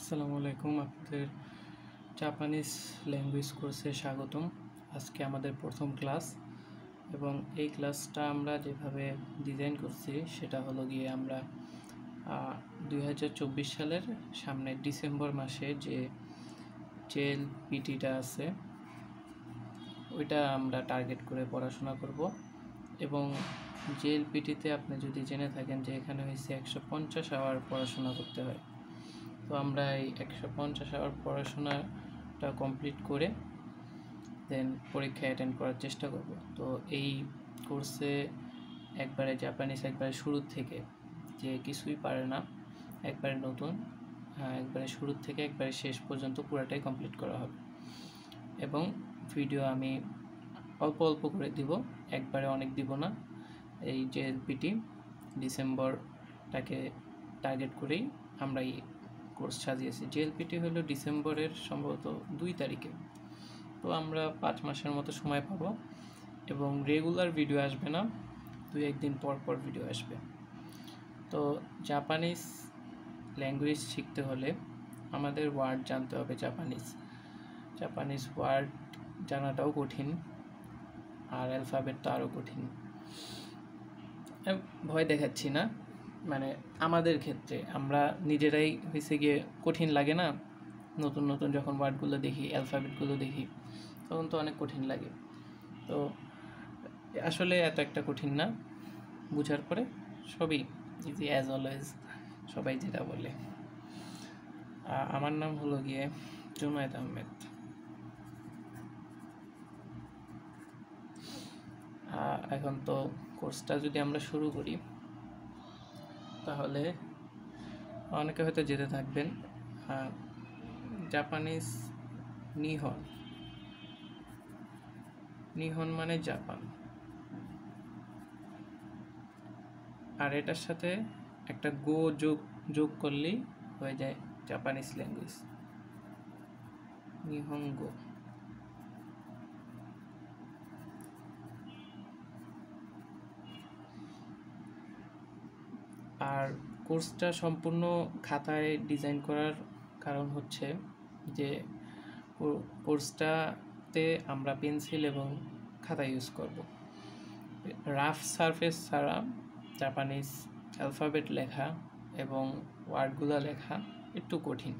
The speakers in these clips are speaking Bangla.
আসসালামু আলাইকুম, আপনাদের জাপানিজ ল্যাঙ্গুয়েজ কোর্সে স্বাগতম। আজকে আমাদের প্রথম ক্লাস এবং এই ক্লাসটা আমরা যেভাবে ডিজাইন করছি সেটা হলো গিয়ে আমরা 2024 সালের সামনে ডিসেম্বর মাসে যে জেএলপিটিটা আছে ওইটা আমরা টার্গেট করে পড়াশোনা করব। এবং জেএলপিটিতে আপনি যদি জেনে থাকেন যে এখানে হয়েছে 150 আওয়ার পড়াশোনা করতে হয়। তো আমরা এই 150 আওয়ার পড়াশোনাটা কমপ্লিট করে দেন পরীক্ষা অ্যাটেন্ড করার চেষ্টা করব। তো এই কোর্সে একবারে জাপানিজ একবারে শুরু থেকে যে কিছুই পারে না, একবারে নতুন, একবারে শুরু থেকে একবারে শেষ পর্যন্ত পুরোটাই কমপ্লিট করা হবে। এবং ভিডিও আমি অল্প অল্প করে দিব, একবারে অনেক দিব না। এই জেএলপিটি ডিসেম্বরটাকে টার্গেট করেই আমরা এই কোর্স সাজিয়েছি। জেএলপিটি হলো ডিসেম্বরের সম্ভবত 2 তারিখে। তো আমরা 5 মাসের মতো সময় পাবো এবং রেগুলার ভিডিও আসবে না, 2-1 দিন পর পর ভিডিও আসবে। তো জাপানিজ ল্যাঙ্গুয়েজ শিখতে হলে আমাদের ওয়ার্ড জানতে হবে। জাপানিজ ওয়ার্ড জানাটাও কঠিন, আর অ্যালফাবেট তো আরও কঠিন। ভয় দেখাচ্ছি না, মানে আমাদের ক্ষেত্রে আমরা নিজেরাই হয়েছে গিয়ে কঠিন লাগে না, নতুন নতুন যখন ওয়ার্ডগুলো দেখি, অ্যালফাবেটগুলো দেখি, তখন তো অনেক কঠিন লাগে। তো আসলে এত একটা কঠিন না, বুঝার পরে সবই ইজি অ্যাজ অলওয়েজ, সবাই যেটা বলে। আমার নাম হলো গিয়ে জুনায়েদ আহমেদ। এখন তো কোর্সটা যদি আমরা শুরু করি তাহলে অনেকে হয়তো যেতে থাকবেন। জাপানিজ নিহন মানে জাপান, আর এটার সাথে একটা গো যোগ করলেই হয়ে যায় জাপানিজ ল্যাঙ্গুয়েজ, নিহঙ্গো। আর কোর্সটা সম্পূর্ণ খাতায় ডিজাইন করার কারণ হচ্ছে যে কোর্সটাতে আমরা পেন্সিল এবং খাতা ইউজ করব। রাফ সারফেস ছাড়া জাপানিজ অ্যালফাবেট লেখা এবং ওয়ার্ডগুলো লেখা একটু কঠিন।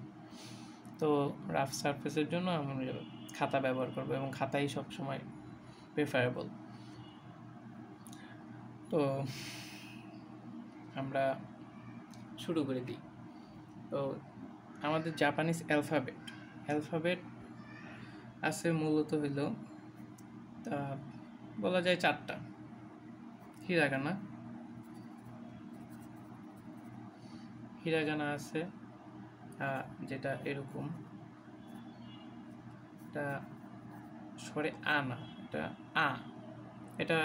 তো রাফ সারফেসের জন্য আমরা খাতা ব্যবহার করব এবং খাতাই সবসময় প্রেফারেবল। তো আমরা শুরু করে দিই। তো আমাদের জাপানিজ অ্যালফাবেট আছে মূলত হইল বলা যায় 4টা। হিরাগানা আছে, যেটা এরকম, এটা স্বরে আ না, এটা আ, এটা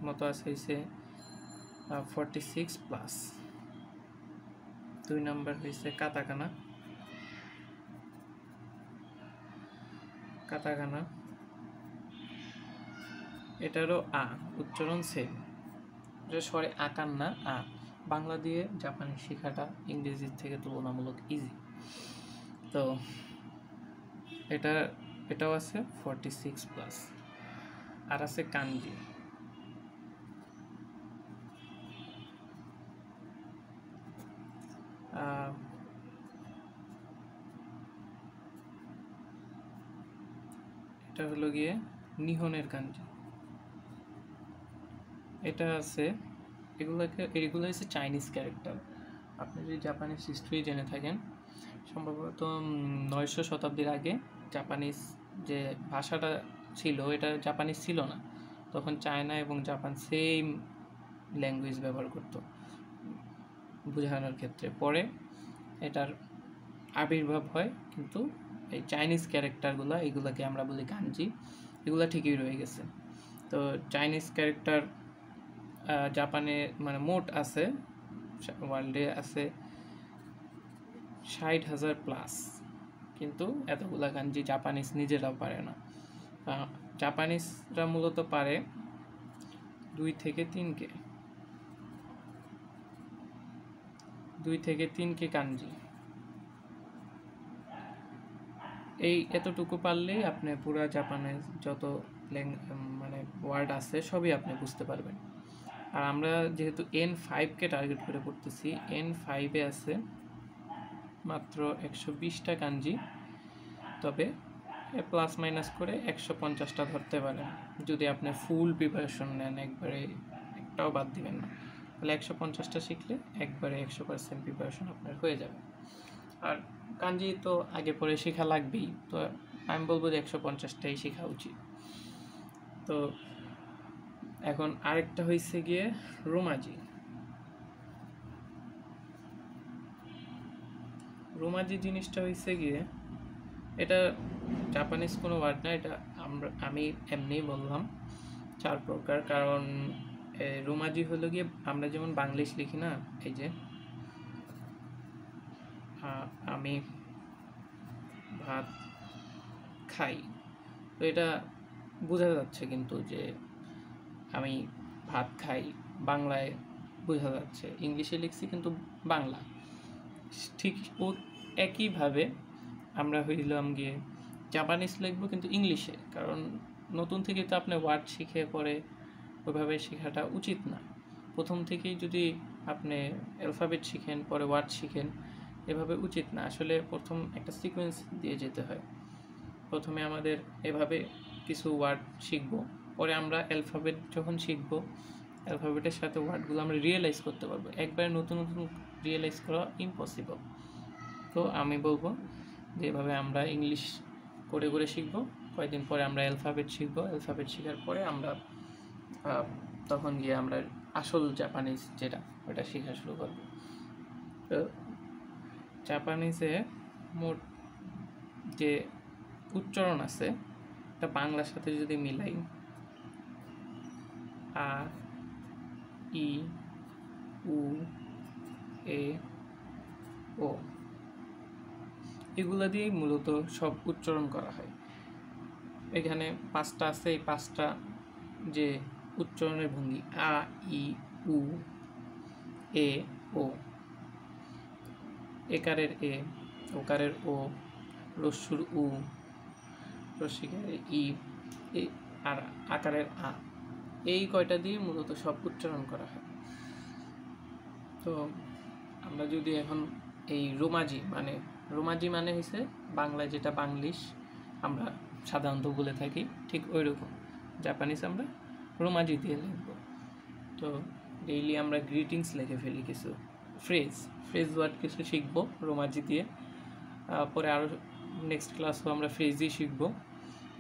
মতো আছে হয়েছে 46+। 2 নম্বর হয়েছে কাতাকানা, এটারও আ উচ্চারণ সেম, এটা স্বরে আকার না, আ। বাংলা দিয়ে জাপানি শেখাটা ইংরেজির থেকে তুলনামূলক ইজি। তো এটাও আছে 46+। আর আছে কানজি, এটা হলো গিয়ে নিহনের কানজি, এটা আছে। এগুলো হচ্ছে চাইনিজ ক্যারেক্টার। আপনি যদি জাপানিজ হিস্ট্রি জেনে থাকেন, সম্ভবত 900 শতাব্দীর আগে জাপানিজ যে ভাষাটা ছিল এটা জাপানিজ ছিল না, তখন চায়না এবং জাপান সেম ল্যাঙ্গুয়েজ ব্যবহার করত বোঝানোর ক্ষেত্রে। পরে এটার আবির্ভাব হয়, কিন্তু এই চাইনিজ ক্যারেক্টারগুলো, এগুলোকে আমরা বলি কানজি, এগুলো ঠিকই রয়ে গেছে। তো চাইনিজ ক্যারেক্টার জাপানে মানে মোট আছে, ওয়ার্ল্ডে আছে 60,000+, কিন্তু এতগুলা কানজি জাপানিজ নিজেরাও পারে না। জাপানিজরা মূলত পারে 2 থেকে 3 কে কানজি। এই এতটুকু পারলেই আপনি পুরো জাপানের যত মানে ওয়ার্ড আছে সবই আপনি বুঝতে পারবেন। আর আমরা যেহেতু N5-কে টার্গেট করে পড়তেছি, N5-এ আছে মাত্র 120টা কাঞ্জি, তবে প্লাস মাইনাস করে 150টা ধরতে পারেন যদি আপনি ফুল প্রিপারেশন নেন, একবারে একটাও বাদ দিবেন না, তাহলে 150টা শিখলে একবারে 100% প্রিপারেশন আপনার হয়ে যাবে। আর কাঞ্জি তো আগে পরে শেখা লাগবেই, তো আমি বলবো যে 150টাই শেখা উচিত। তো এখন আরেকটা হয়েছে গিয়ে রোমাজি। রোমাজি জিনিসটা হয়েছে গিয়ে, এটা জাপানিজ কোনো ওয়ার্ড না, এটা আমি এমনিই বললাম 4 প্রকার। কারণ রোমাজি হলো গিয়ে আমরা যেমন বাংলিশ লিখি না, এই যে আমি ভাত খাই, তো এটা বোঝা যাচ্ছে কিন্তু যে আমি ভাত খাই বাংলায় বোঝা যাচ্ছে, ইংলিশে লিখছি কিন্তু বাংলা। ঠিক ও একইভাবে আমরা হইলাম গিয়ে জাপানিজ লিখবো কিন্তু ইংলিশে, কারণ নতুন থেকে তো আপনি ওয়ার্ড শিখে পরে ওইভাবে শেখাটা উচিত না। প্রথম থেকেই যদি আপনি অ্যালফাবেট শিখেন পরে ওয়ার্ড শিখেন, এভাবে উচিত না। আসলে প্রথম একটা সিকোয়েন্স দিয়ে যেতে হয়। প্রথমে আমাদের এভাবে কিছু ওয়ার্ড শিখবো, পরে আমরা অ্যালফাবেট যখন শিখবো, অ্যালফাবেটের সাথে ওয়ার্ডগুলো আমরা রিয়েলাইজ করতে পারবো। একবারে নতুন নতুন রিয়েলাইজ করা ইম্পসিবল। তো আমি বলবো যে এভাবে আমরা ইংলিশ করে করে শিখবো, কয়েকদিন পরে আমরা অ্যালফাবেট শিখবো, অ্যালফাবেট শেখার পরে আমরা তখন গিয়ে আমরা আসল জাপানিজ যেটা ওটা শেখা শুরু করবো। তো জাপানিজে মোট যে উচ্চারণ আছে এটা বাংলার সাথে যদি মিলাই, আ, ই, উ, এ, ও, এগুলা দিয়েই মূলত সব উচ্চারণ করা হয়। এখানে 5টা আছে, এই 5টা যে উচ্চারণের ভঙ্গি, আ, ই, উ, এ, ও, একারের এ, ওকারের ও, রস্যুর উ, রস্যিকারের ই, আর আকারের আ, এই কয়টা দিয়ে মূলত সব উচ্চারণ করা হয়। তো আমরা যদি এখন এই রোমাজি মানে হয়েছে বাংলায় যেটা বাংলিশ আমরা সাধারণত বলে থাকি, ঠিক ওই রকম জাপানিজ আমরা রোমাজি দিয়ে লিখব। তো ডেইলি আমরা গ্রিটিংস লিখে ফেলি, কিছু ফ্রেজ ওয়ার্ড কিছু শিখবো রোমাজি দিয়ে। পরে আরও নেক্সট ক্লাসও আমরা ফ্রেজই শিখবো।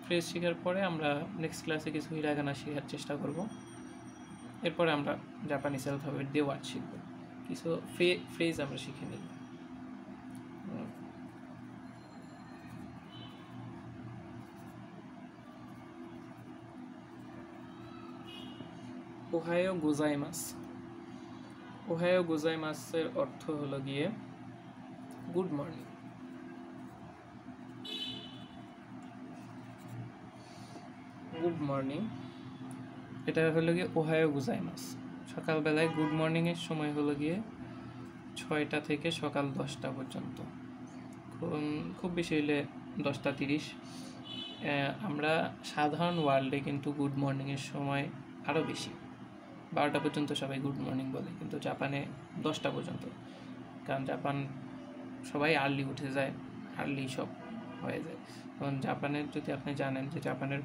ফ্রেজ শেখার পরে আমরা নেক্সট ক্লাসে কিছু হিরাগানা শেখার চেষ্টা করব। এরপরে আমরা জাপানিজ অ্যালফাবেট দিয়ে ওয়ার্ড শিখব, কিছু ফ্রেজ আমরা শিখে নিই। ওহায়ো গোজাইমাসের অর্থ হলো গিয়ে গুড মর্নিং। এটা হলো গিয়ে ওহায়ো গোজাইমাস। সকালবেলায় গুড মর্নিংয়ের সময় হলো গিয়ে 6টা থেকে সকাল 10টা পর্যন্ত, খুব বেশি হলে 10টা 30। আমরা সাধারণ ওয়ার্ল্ডে কিন্তু গুড মর্নিংয়ের সময় আরও বেশি, 12টা পর্যন্ত সবাই গুড মর্নিং বলে, কিন্তু জাপানে 10টা পর্যন্ত। কারণ জাপান সবাই আর্লি উঠে যায়, আর্লি সব হয়ে যায়। কারণ জাপানের যদি আপনি জানেন যে জাপানের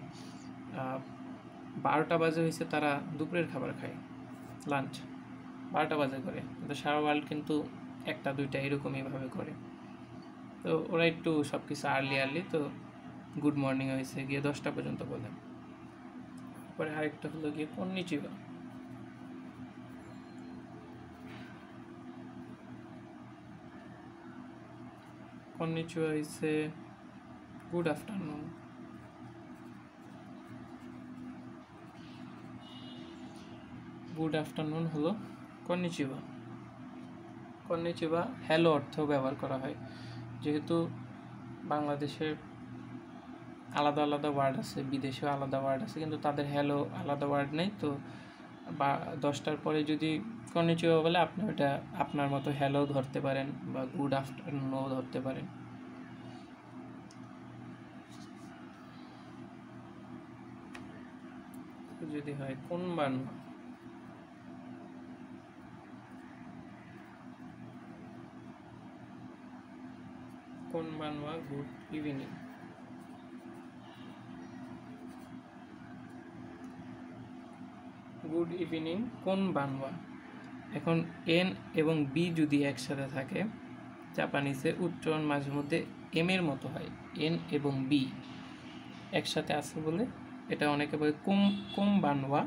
12টা বাজে হয়েছে তারা দুপুরের খাবার খায়, লাঞ্চ 12টা বাজে করে, কিন্তু সারা ওয়ার্ল্ড কিন্তু 1টা 2টা এরকমইভাবে করে। তো ওরা একটু সব কিছু আর্লি, তো গুড মর্নিং হয়েছে গিয়ে 10টা পর্যন্ত বলে। পরে আরেকটা হলো গিয়ে কন্নিচিবা। কন্নিচিবা হয়েছে গুড আফটারনুন। গুড আফটারনুন হলো কন্নিচিবা। হ্যালো অর্থেও ব্যবহার করা হয়, যেহেতু বাংলাদেশের আলাদা আলাদা ওয়ার্ড আছে, বিদেশেও আলাদা ওয়ার্ড আছে, কিন্তু তাদের হ্যালো আলাদা ওয়ার্ড নেই। তো 10টার পরে যদি কন্নিচিবা বলে আপনি ওটা আপনার মতো হ্যালো ধরতে পারেন বা গুড আফটারনুনও ধরতে পারেন। যদি হয় কোন বানওয়া, কোন বানওয়া গুড ইভিনিং। গুড ইভিনিং কোন বানওয়া। এখন এন এবং বি যদি একসাথে থাকে জাপানিজে উচ্চারণ মাঝে মধ্যে এম এর মতো হয়। এন এবং বি একসাথে আছে বলে এটা অনেকে বলে কোম কোম বানওয়া।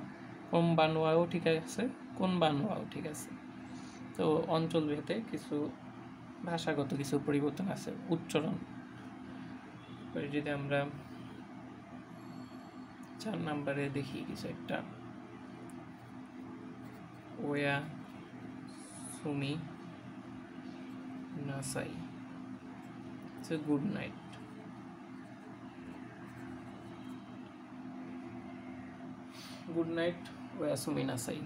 কোম বানওয়াও ঠিক আছে, কোন বানওয়াও ঠিক আছে। তো অঞ্চল ভেদে কিছু ভাষাগত কিছু পরিবর্তন আছে উচ্চারণ। যদি আমরা 4 নম্বরে দেখি কিছু একটা, ওয়া সুমি নাসাই, গুড নাইট। গুড নাইট ওয়া সুমি নাসাই।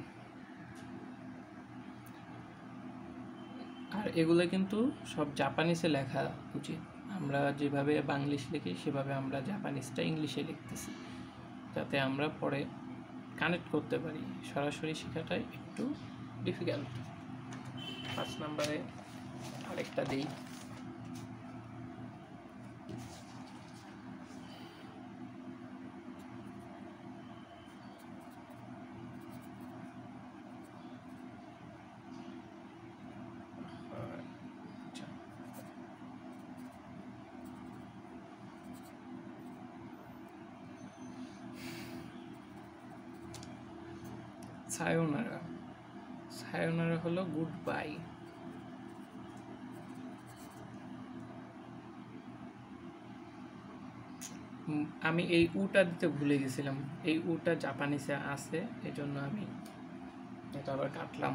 আর এগুলো কিন্তু সব জাপানিজে লেখা উচিত। আমরা যেভাবে বাংলিশ লিখি সেভাবে আমরা জাপানিজটা ইংলিশে লিখতেছি, যাতে আমরা পরে কানেক্ট করতে পারি। সরাসরি শেখাটা একটু ডিফিকাল্ট। 5 নম্বরে আরেকটা দিই, সায়োনারা। সায়োনারা হলো গুড বাই। আমি এই উটা দিতে ভুলে গেছিলাম, এই উটা জাপানিজে আছে, এজন্য আমি এটা আবার কাটলাম।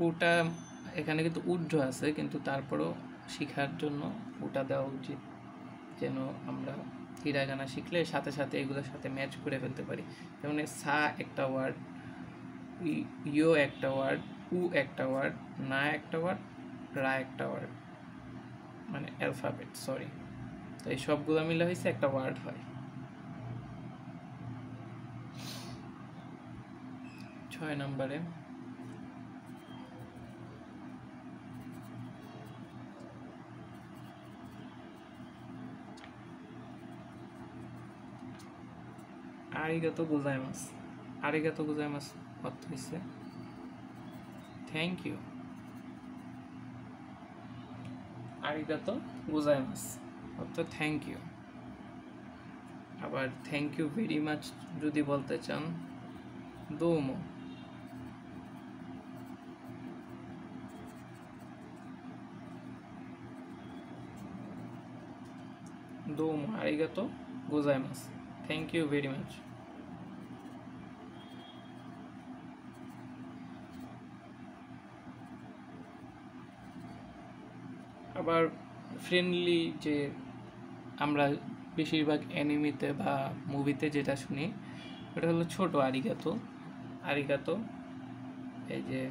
উটা এখানে কিন্তু উড্র আছে, কিন্তু তারপরও শেখার জন্য উটা দেওয়া উচিত, যেন আমরা হিরাগানা শিখলে সাথে সাথে এগুলোর সাথে ম্যাচ করে ফেলতে পারি। যেমন সা একটা ওয়ার্ড, ইয়ো একটা ওয়ার্ড, উ একটা ওয়ার্ড, না একটা ওয়ার্ড, রা একটা ওয়ার্ড, মানে অ্যালফাবেট, সরি। তো এই সবগুলো মিলে হয়েছে একটা ওয়ার্ড হয়। 6 নম্বরে আরিগাতো গোজাইমাসু। আরিগাতো গোজাইমাসু অর্থ হচ্ছে থ্যাংক ইউ। আরিগাতো গোজাইমাসু অর্থ থ্যাংক ইউ। আবার থ্যাংক ইউ ভেরি মাচ যদি বলতে চান দোমো। দোমো আরিগাতো গোজাইমাসু, থ্যাংক ইউ ভেরি মাচ। আবার ফ্রেন্ডলি যে আমরা বেশিরভাগ অ্যানিমেতে বা মুভিতে যেটা শুনি ওটা হলো ছোট আরিগাতো। আরিগাতো, এই যে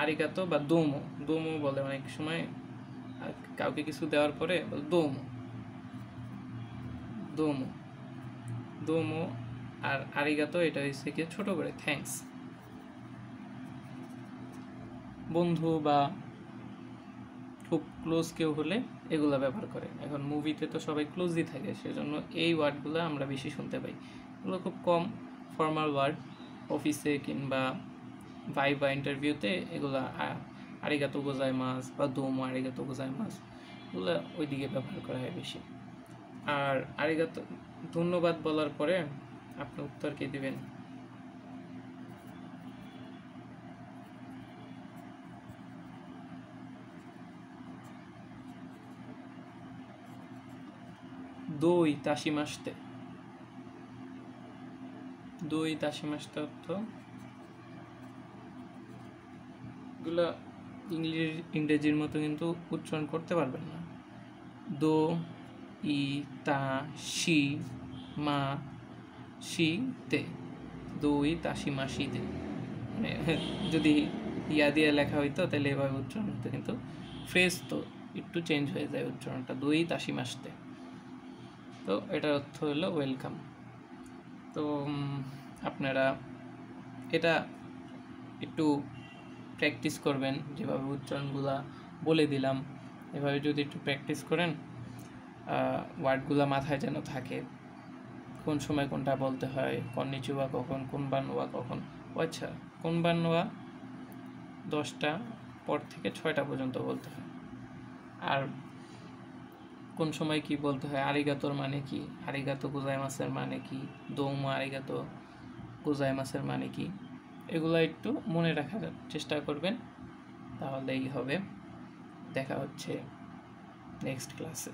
আরিগাতো বা দোমো। দোমো বলে অনেক সময় কাউকে কিছু দেওয়ার পরে দোমো, দোমো, দোমো। আর আরিগাতো এটা হচ্ছে কি ছোট করে থ্যাঙ্কস। বন্ধু বা খুব ক্লোজ কেউ হলে এগুলো ব্যবহার করে। এখন মুভিতে তো সবাই ক্লোজই থাকে, সেজন্য এই ওয়ার্ডগুলো আমরা বেশি শুনতে পাই। এগুলো খুব কম ফর্মাল ওয়ার্ড, অফিসে কিংবা ভাইবা ইন্টারভিউতে এগুলো আরিগাতো গোজাইমাসু বা দোমো আরিগাতো গোজাইমাসু এগুলো ওই দিকে ব্যবহার করা হয় বেশি। আর আরিগাতো ধন্যবাদ বলার পরে আপনি উত্তর কি দিবেন? দই তাশিমাশতে। দই তাশিমাশতে অর্থ এগুলো ইংরেজির মতো কিন্তু উচ্চারণ করতে পারবেন না। দো ই তা শি মা শি তে, দই তাশিমাশিতে। মানে যদি ইয়া দিয়ে লেখা হইতো তাহলে এভাবে উচ্চারণ হতো, কিন্তু ফ্রেজ তো একটু চেঞ্জ হয়ে যায় উচ্চারণটা, দই তাশিমাশতে। তো এটার অর্থ হলো ওয়েলকাম। তো আপনারা এটা একটু প্র্যাকটিস করবেন, যেভাবে উচ্চারণগুলা বলে দিলাম এভাবে যদি একটু প্র্যাকটিস করেন, ওয়ার্ডগুলো মাথায় যেন থাকে, কোন সময় কোনটা বলতে হয়, কন্নিচিওয়া কখন, কোনবানওয়া কখন। আচ্ছা, কোনবানওয়া 10টা পর থেকে 6টা পর্যন্ত বলতে হয়। আর কোন সময় কি বলতে হয়, আরিগাতোর মানে কি, আরিগাতো গোজাইমাসের মানে কি, দৌমো আরিগাতো গোজাইমাসের মানে কি, এগুলো একটু মনে রাখার চেষ্টা করবেন, তাহলেই হবে। দেখা হচ্ছে নেক্সট ক্লাসে।